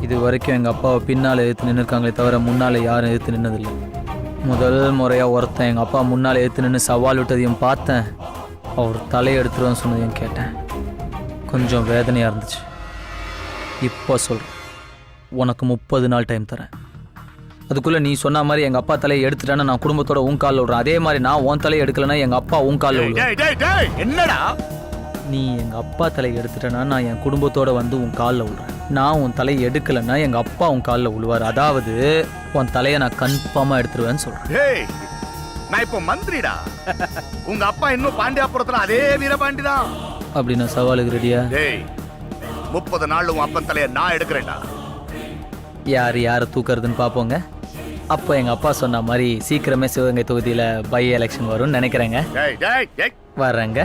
இது வரைக்கும் எங்கள் அப்பாவை பின்னால் எதிர்த்து நின்றுருக்காங்களே தவிர முன்னால் யாரும் எதிர்த்து நின்னதில்லை. முதல் முறையாக ஒருத்தன் எங்கள் அப்பா முன்னால் எதிர்த்து நின்று சவால் விட்டதையும் பார்த்தேன். அவர் தலையை எடுத்துருவான்னு சொன்னதையும் கேட்டேன். கொஞ்சம் வேதனையாக இருந்துச்சு. இப்போ சொல்கிறேன், உனக்கு 30 நாள் டைம் தரேன். அதுக்குள்ளே நீ சொன்ன மாதிரி எங்கள் அப்பா தலையை எடுத்துட்டானா நான் குடும்பத்தோட உன் காலில் விடுறேன். அதே மாதிரி நான் உன் தலையை எடுக்கலைன்னா எங்கள் அப்பா உன் காலில் விடுறேன். என்னடா நீ எங்கள் அப்பா தலையை எடுத்துட்டேன்னா நான் என் குடும்பத்தோட வந்து உன் காலில் விடுறேன். நான் உன் தலையை எடுக்கலைன்னா எங்கள் அப்பா உன் காலில் விழுவார். அதாவது உன் தலையை நான் கன்ஃபார்மாக எடுத்துருவேன்னு சொல்கிறேன். டேய், நான் இப்போ மந்திரிடா. உங்க அப்பா இன்னும் பாண்டியாபுரத்துல அதே வீரபாண்டி தான். அப்படி நான் சவாலுக்கு ரெடியா? டேய், 30 நாள் உன் அப்பன் தலையை நான் எடுக்கிறேன்டா. யாரை தூக்குறதுன்னு பார்ப்போங்க. அப்போ எங்கள் அப்பா சொன்ன மாதிரி சீக்கிரமே சிவகங்கை தொகுதியில் பை எலெக்ஷன் வரும்னு நினைக்கிறேங்க. டேய் டேய் டேய் வர்றேங்க.